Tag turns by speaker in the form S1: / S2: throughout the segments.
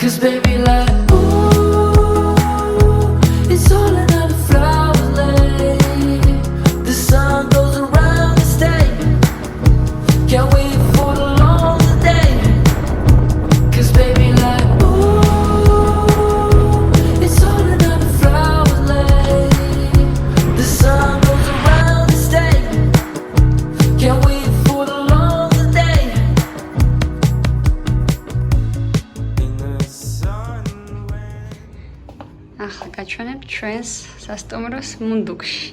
S1: 'Cause baby, like, ooh, it's all another flower lay. The sun goes around the state. Can't wait for the long day. 'Cause baby, like, ooh, it's all another flower lay. The sun goes around the state. Can't wait for the long day.
S2: ახლა გაჩვენებ ჩვენს სასტუმროს მუნდუკში.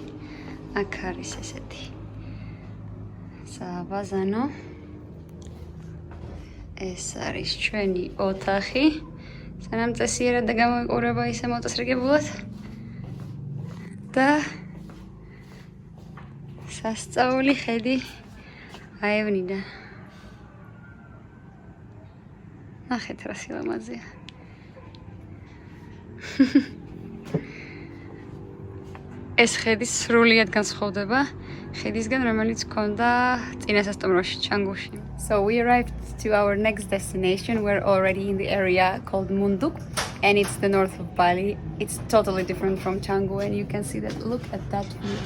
S2: აქ არის ესეთი საბაზანო. ეს არის ჩვენი ოთახი. სანამ წესიერად და გამოიყურება ისე მოწესრიგებულად. და სასწაული ხედი აევნიდან. ნახეთ რა სილამაზეა. ეს ხედი სრულიად განსხვავდება ხედისგან, რომელიც ჰქონდა წინა სასტუმროში, ჩანგუში. So we arrived to our next destination. We're already in the area called Munduk, and it's the north of Bali. It's totally different from Canggu, and you can see that. Look at that view.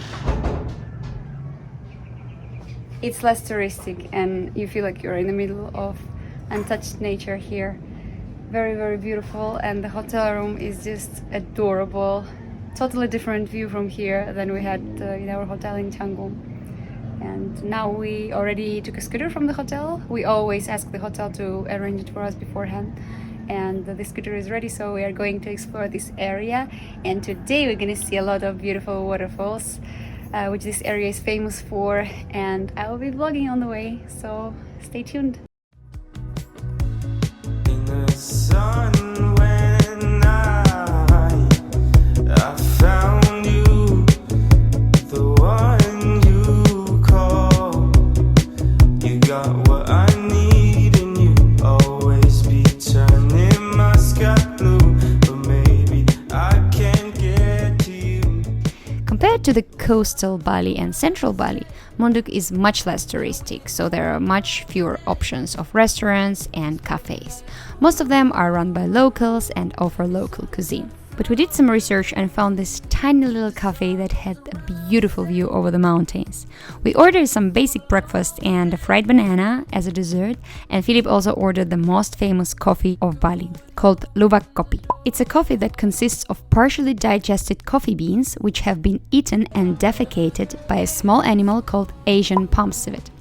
S2: It's less touristic, and you feel like you're in the middle of untouched nature here. Very, very beautiful, and the hotel room is just adorable. Totally different view from here than we had in our hotel in Canggu. And now we already took a scooter from the hotel. We always ask the hotel to arrange it for us beforehand. And the scooter is ready, so we are going to explore this area. And today we're going to see a lot of beautiful waterfalls, which this area is famous for. And I will be vlogging on the way, so stay tuned.
S3: Sun when I found you, the one you call. You got what I need, and you always be turning my sky blue. But maybe I can't get to you.
S2: Compared to the coastal Bali and central Bali, Munduk is much less touristic, so there are much fewer options of restaurants and cafes. Most of them are run by locals and offer local cuisine. But we did some research and found this tiny little cafe that had a beautiful view over the mountains. We ordered some basic breakfast and a fried banana as a dessert, and Philip also ordered the most famous coffee of Bali, called luwak kopi. It's a coffee that consists of partially digested coffee beans which have been eaten and defecated by a small animal called Asian palm civet.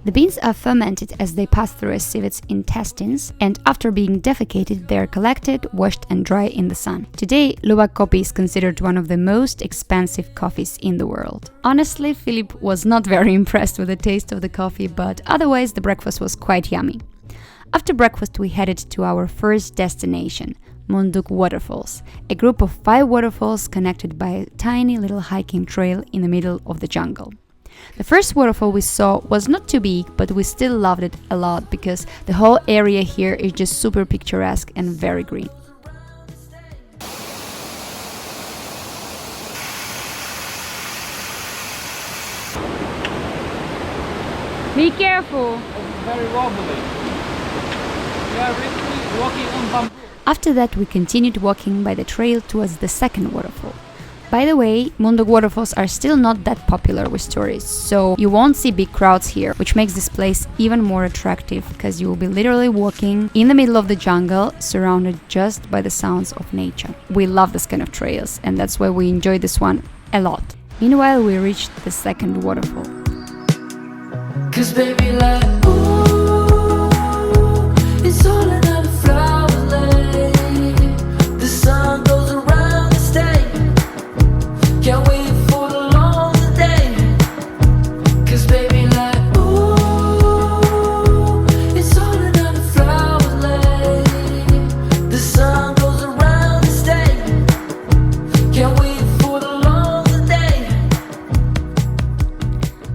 S2: The beans are fermented as they pass through a civet's intestines, and after being defecated, they are collected, washed and dry in the sun. Today, luwak kopi is considered one of the most expensive coffees in the world. Honestly, Philip was not very impressed with the taste of the coffee, but otherwise the breakfast was quite yummy. After breakfast, we headed to our first destination, Munduk Waterfalls, a group of 5 waterfalls connected by a tiny little hiking trail in the middle of the jungle. The first waterfall we saw was not too big, but we still loved it a lot because the whole area here is just super picturesque and very green. Be careful!
S4: It's very wobbly. We are literally walking on bamboo.
S2: After that, we continued walking by the trail towards the second waterfall. By the way, Munduk waterfalls are still not that popular with tourists, so you won't see big crowds here, which makes this place even more attractive because you will be literally walking in the middle of the jungle, surrounded just by the sounds of nature. We love this kind of trails, and that's why we enjoy this one a lot. Meanwhile, we reached the second waterfall.
S1: 'Cause baby, like, ooh, it's all another flower lay. The sun goes around the state. Can't wait for the long day. 'Cause baby, like, ooh, it's all another flower lay. The sun goes around the state. Can't wait for the long day.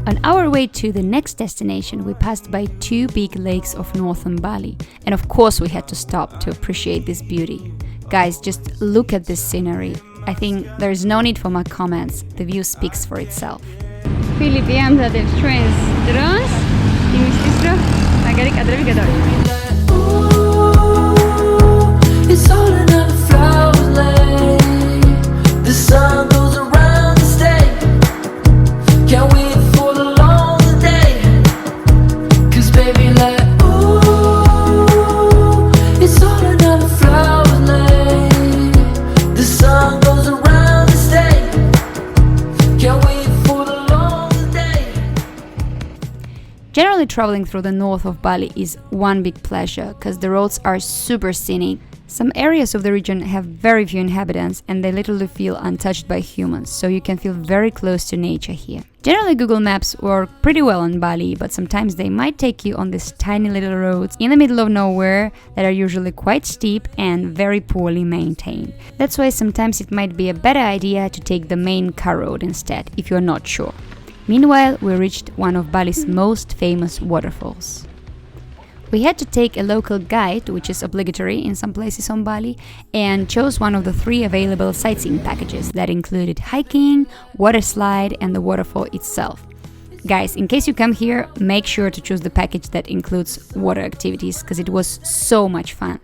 S2: On our way to the next destination, we passed by 2 big lakes of northern Bali, and of course we had to stop to appreciate this beauty. Guys, just look at this scenery. I think there is no need for my comments, the view speaks for itself. Philip ამდადებს ჩვენს დრონს, იმისთვის რომ მაგარი კადრები გადავიღოთ.
S1: Ooh, it's all
S2: Generally, traveling through the north of Bali is one big pleasure because the roads are super scenic. Some areas of the region have very few inhabitants and they literally feel untouched by humans, so you can feel very close to nature here. Generally, Google Maps work pretty well on Bali, but sometimes they might take you on these tiny little roads in the middle of nowhere that are usually quite steep and very poorly maintained. That's why sometimes it might be a better idea to take the main car road instead, if you're not sure. Meanwhile, we reached one of Bali's most famous waterfalls. We had to take a local guide, which is obligatory in some places on Bali, and chose one of the 3 available sightseeing packages that included hiking, water slide, and the waterfall itself. Guys, in case you come here, make sure to choose the package that includes water activities, because it was so much fun.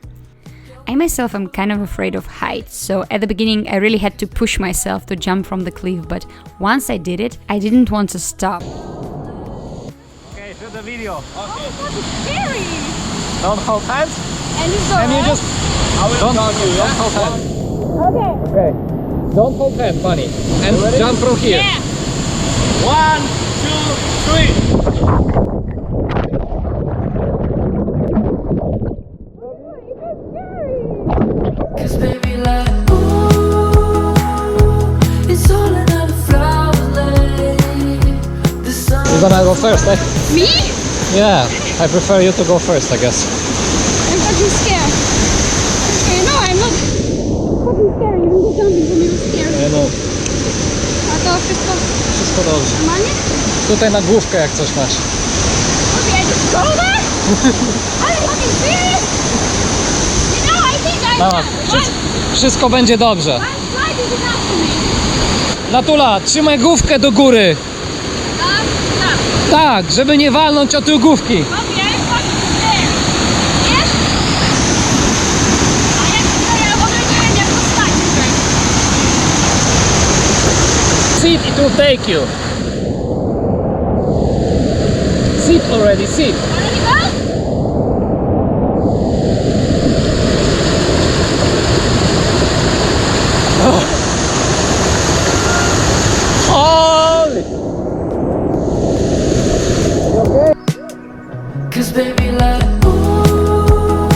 S2: I myself am kind of afraid of heights, so at the beginning I really had to push myself to jump from the cliff, but once I did it, I didn't want to stop.
S4: Okay, shoot the video.
S5: Oh, it's scary.
S4: Don't hold hands.
S5: And you go,
S4: And you
S5: right?
S4: just don't hold hands.
S5: Okay.
S4: Okay. Don't hold hands, Bunny. And jump from here.
S5: Yeah.
S4: 1, 2, 3.
S1: Cause baby like ooh, it's all another flower lane. The sun
S4: You're gonna go first, eh?
S5: Me?
S4: Yeah, I prefer you to go first, I guess.
S5: I'm fucking scared. Okay, no, I'm not fucking scared. Even the jumping for me was scary.
S4: Nie no,
S5: A to wszystko
S4: wszystko dobrze.
S5: normalnie?
S4: Tutaj na główkę jak coś masz.
S5: Okay, I just go there? Are you fucking serious? You know, I think I
S4: Dawaj, wszystko będzie dobrze.
S5: One slide is enough for me.
S4: Natula, trzymaj główkę do góry.
S5: Tak, tak.
S4: Tak, żeby nie walnąć o tył główki.
S5: Okay, I'm fucking scared. Wiesz? A jak tutaj ja w ogóle nie wiem jak to stać tutaj.
S4: Sit, it will take you. Sit already, sit.
S5: Already go?
S4: Holy!
S1: Cause baby like ooh,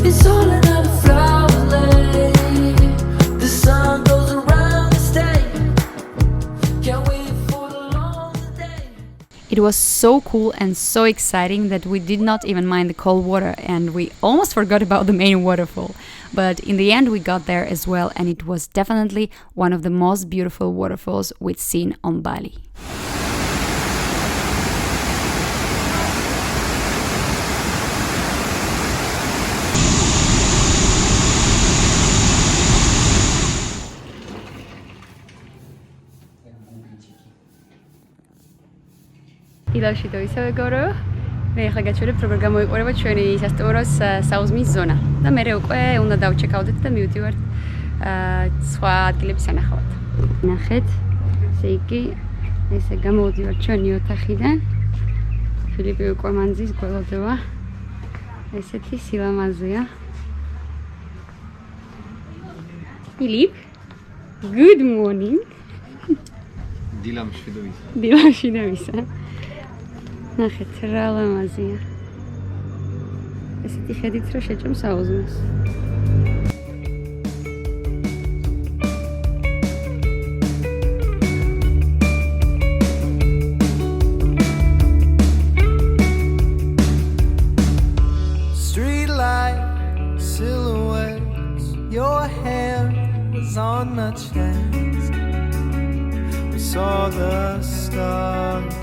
S1: it's all another flower lane. The sun goes around the state. Can't wait for the long day.
S2: It was so cool and so exciting that we did not even mind the cold water and we almost forgot about the main waterfall. But in the end we got there as well, and it was definitely one of the most beautiful waterfalls we'd seen on Bali. ილაში და ისევე გორო მე ახლა გაჩვენებ როგორ გამოიყურება ჩვენი სასტუმროს საუზმის ზონა და მე უკვე უნდა დავჩეკავდეთ და მივდივართ სხვა ადგილების სანახავად. ნახეთ, ესე იგი ესე გამოვდივართ ჩვენი ოთახიდან. ფილიპი უკვე მანძის გველოდება. ესეთი სილამაზეა. Philip, good morning.
S6: დილამ შვიდობისა.
S2: დილაში დავისა. ნახეთ რა ლამაზია. ესეთი ხედით რომ შეჭამ საუზმეს.
S3: Street light silhouettes, your hair was on a chance. We saw the stars,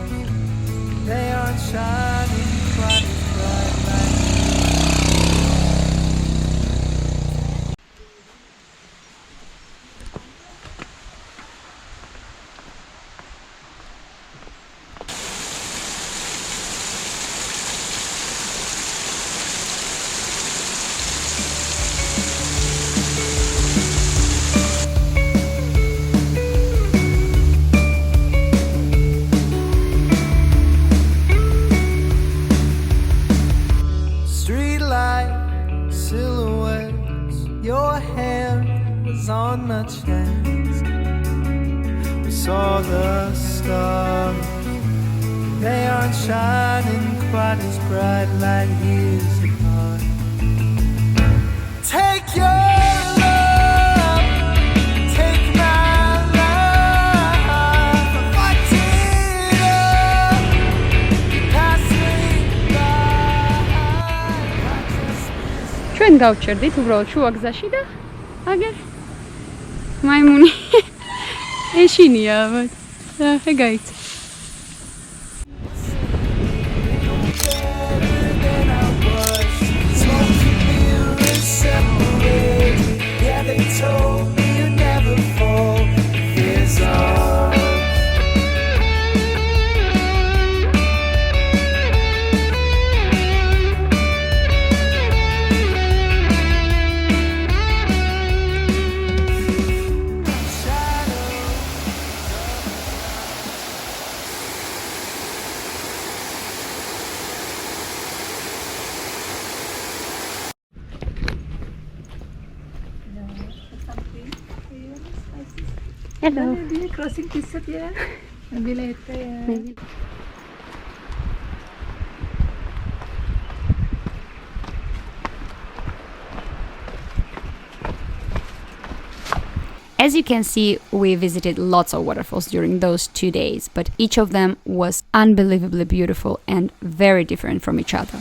S3: they aren't shining quite as bright like on a chance. We saw the stars, they are aren't shining quite as bright like years apart. Take your love, take my life. Fight it up, pass me by.
S5: ჩვენ გავჩერდით უბრალოდ შუა გზაში და აგერ მაიმუნი ეშინია ალბათ. ხე გაიცა. Hello.
S7: Crossing this here. Maybe later.
S5: Maybe.
S2: As you can see, we visited lots of waterfalls during those 2 days, but each of them was unbelievably beautiful and very different from each other.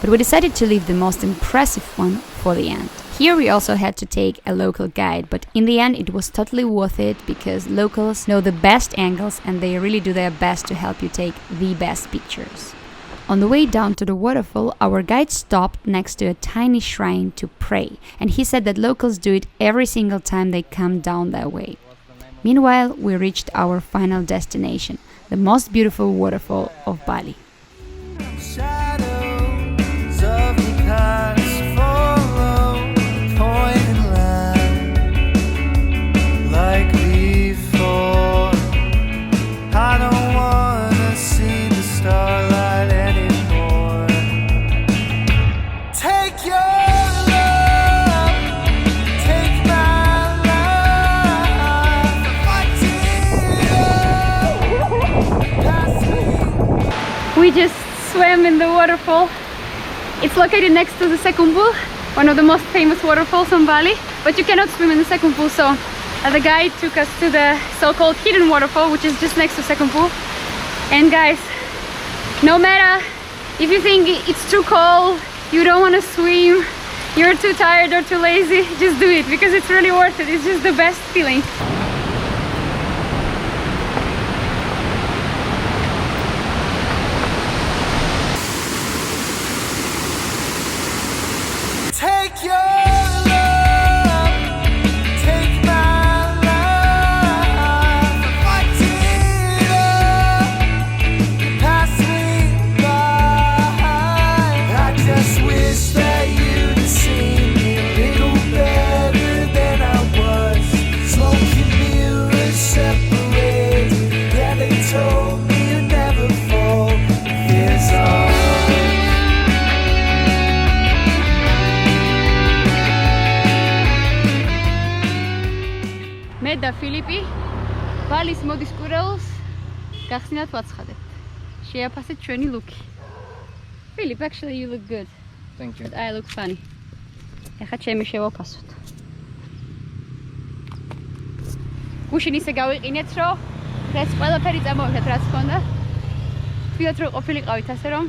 S2: But we decided to leave the most impressive one for the end. Here we also had to take a local guide, but in the end it was totally worth it because locals know the best angles and they really do their best to help you take the best pictures. On the way down to the waterfall, our guide stopped next to a tiny shrine to pray, and he said that locals do it every single time they come down that way. Meanwhile, we reached our final destination, the most beautiful waterfall of Bali.
S3: Shadows of the past follow, pointing line like before. I don't wanna see the starlight anymore. Take your love, take my life. Fight it up, pass me.
S5: We just swam in the waterfall. It's located next to the Sekumpul, one of the most famous waterfalls on Bali, but you cannot swim in the Sekumpul, so the guide took us to the so-called hidden waterfall, which is just next to Sekumpul. And guys, no matter if you think it's too cold, you don't want to swim, you're too tired or too lazy, just do it because it's really worth it. It's just the best feeling.
S3: Take your love, take my life. Fight it up, pass me by. I just wish that you'd have seen me a little better than I was. Smoking mirrors separated. Yeah, they told me you'd never fall. Fears are.
S5: მე და ფილიპი ბალის მოდის კურეულს გახსნათ ვაცხადებთ. შეაფასეთ ჩვენი ლუკი. Philip, actually you look good.
S6: Thank you.
S5: But I look funny. ეხლა ჩემი შევაფასოთ. გუშინ ისე გავიყინეთ, რომ ეს ყველაფერი წამოვიდეთ რაც ჰქონდა. ვთქვიოთ რომ ყოფილიყავით ასე რომ